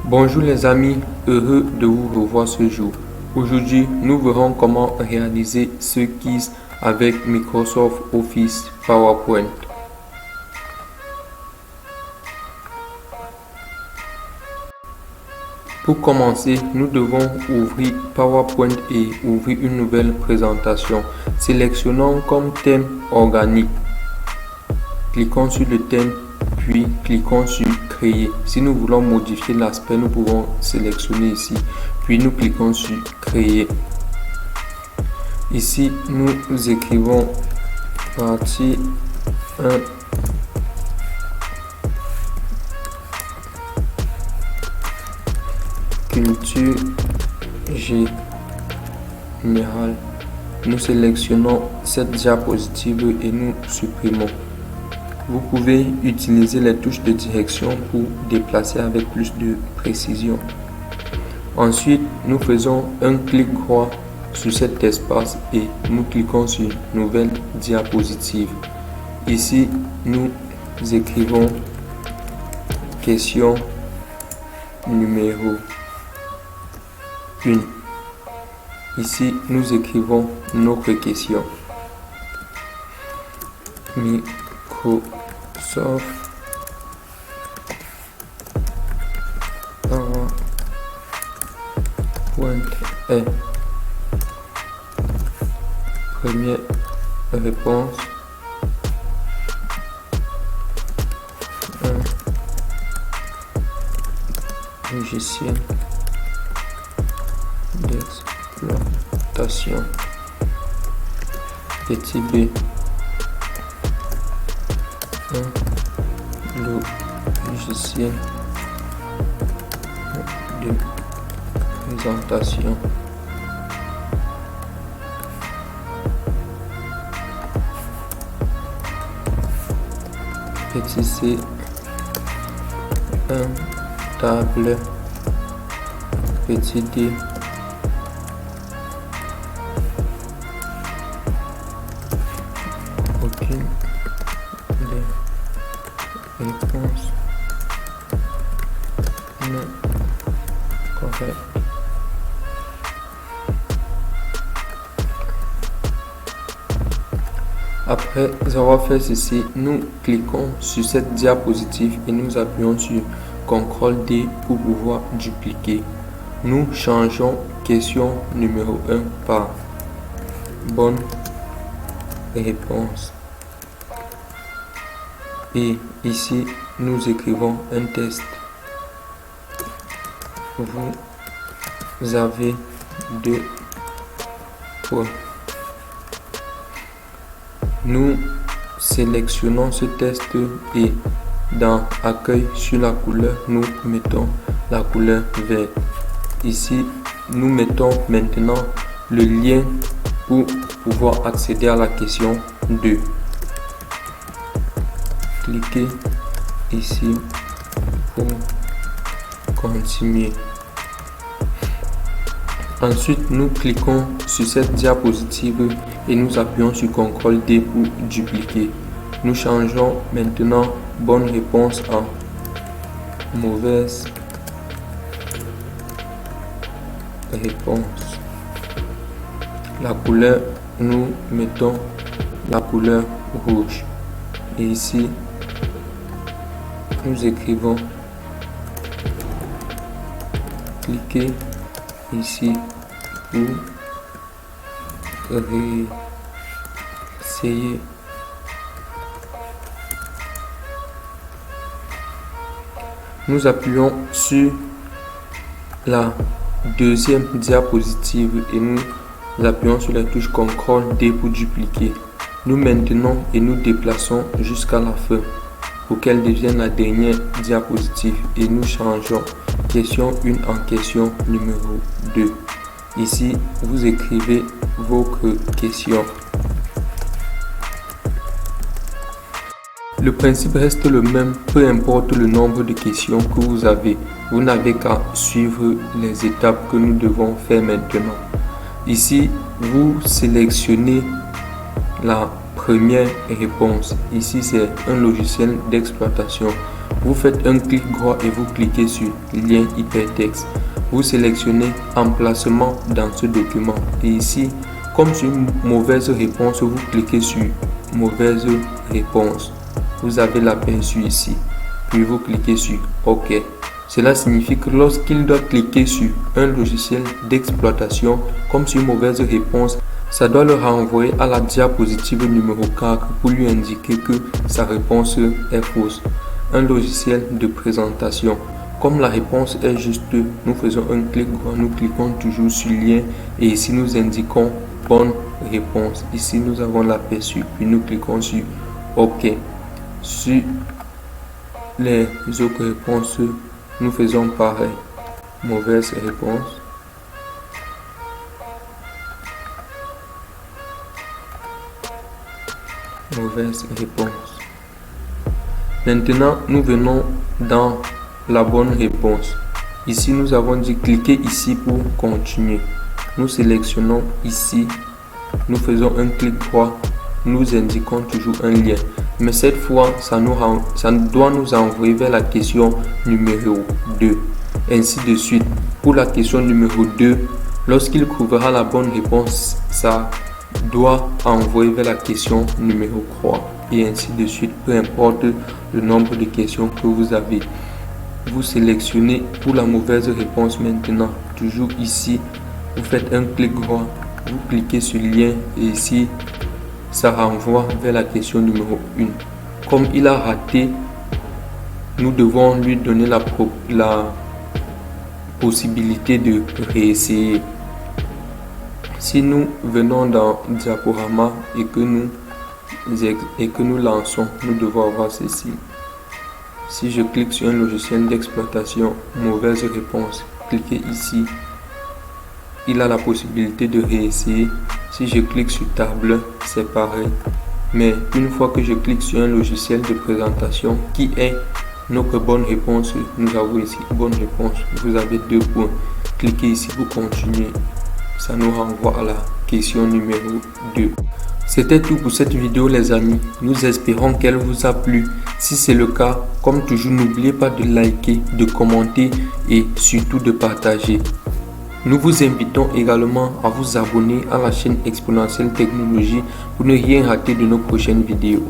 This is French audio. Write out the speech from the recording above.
Bonjour les amis, heureux de vous revoir ce jour. Aujourd'hui, nous verrons comment réaliser ce quiz avec Microsoft Office PowerPoint. Pour commencer, nous devons ouvrir PowerPoint et ouvrir une nouvelle présentation. Sélectionnons comme thème organique. Cliquons sur le thème, puis cliquons sur Créer. Si nous voulons modifier l'aspect, nous pouvons sélectionner ici, puis nous cliquons sur Créer. Ici, nous écrivons partie 1. Culture générale. Nous sélectionnons cette diapositive et nous supprimons. Vous pouvez utiliser les touches de direction pour déplacer avec plus de précision. Ensuite, nous faisons un clic droit sur cet espace et nous cliquons sur Nouvelle diapositive. Ici, nous écrivons question numéro 1. Ici, nous écrivons notre question. Microsoft PowerPoint est première réponse. Un logiciel d'exploitation. Petit b. Un logiciel de présentation. Petit c. Un table. Petit d. Aucune des réponses n'est correcte. Après avoir fait ceci, nous cliquons sur cette diapositive et nous appuyons sur CTRL D pour pouvoir dupliquer. Nous changeons question numéro 1 par bonne réponse. Et ici, nous écrivons un test. Vous avez 2 points. Nous sélectionnons ce test et dans Accueil sur la couleur, nous mettons la couleur verte. Ici, nous mettons maintenant le lien pour pouvoir accéder à la question 2. Cliquez ici pour continuer. Ensuite, nous cliquons sur cette diapositive et nous appuyons sur CTRL D pour dupliquer. Nous changeons maintenant bonne réponse en mauvaise réponse. La couleur, nous mettons la couleur rouge. Et ici, nous écrivons cliquez ici pour réessayer. Nous appuyons sur la deuxième diapositive et nous appuyons sur la touche CTRL D pour dupliquer. Nous maintenons et nous déplaçons jusqu'à la fin pour qu'elle devienne la dernière diapositive et nous changeons question 1 en question numéro 2. Ici, vous écrivez votre question. Le principe reste le même, peu importe le nombre de questions que vous avez. Vous n'avez qu'à suivre les étapes que nous devons faire maintenant. Ici, vous sélectionnez la première réponse. Ici, c'est un logiciel d'exploitation. Vous faites un clic droit et vous cliquez sur lien hypertexte. Vous sélectionnez emplacement dans ce document et ici, comme sur une mauvaise réponse, vous cliquez sur mauvaise réponse. Vous avez l'aperçu ici, puis vous cliquez sur OK. Cela signifie que lorsqu'il doit cliquer sur un logiciel d'exploitation comme sur mauvaise réponse, ça doit le renvoyer à la diapositive numéro 4 pour lui indiquer que sa réponse est fausse. Un logiciel de présentation. Comme la réponse est juste, nous faisons un clic droit, nous cliquons toujours sur lien et ici nous indiquons bonne réponse. Ici nous avons l'aperçu, puis nous cliquons sur OK. Sur les autres réponses, nous faisons pareil. Mauvaise réponse. Mauvaise réponse. Maintenant, nous venons dans la bonne réponse. Ici, nous avons dit cliquez ici pour continuer. Nous sélectionnons ici. Nous faisons un clic droit. Nous indiquons toujours un lien. Mais cette fois, ça doit nous envoyer vers la question numéro 2. Ainsi de suite. Pour la question numéro 2, lorsqu'il trouvera la bonne réponse, ça doit envoyer vers la question numéro 3. Et ainsi de suite, peu importe le nombre de questions que vous avez. Vous sélectionnez pour la mauvaise réponse maintenant. Toujours ici, vous faites un clic droit. Vous cliquez sur lien et ici, ça renvoie vers la question numéro 1. Comme il a raté, nous devons lui donner la possibilité de réessayer. Si nous venons dans Diaporama et que nous lançons, nous devons avoir ceci. Si je clique sur un logiciel d'exploitation, mauvaise réponse, cliquez ici. Il a la possibilité de réessayer. Si je clique sur table, c'est pareil. Mais une fois que je clique sur un logiciel de présentation qui est notre bonne réponse, nous avons ici bonne réponse. Vous avez 2 points. Cliquez ici pour continuer. Ça nous renvoie à la question numéro 2. C'était tout pour cette vidéo les amis. Nous espérons qu'elle vous a plu. Si c'est le cas, comme toujours, n'oubliez pas de liker, de commenter et surtout de partager. Nous vous invitons également à vous abonner à la chaîne Exponentielle Technologie pour ne rien rater de nos prochaines vidéos.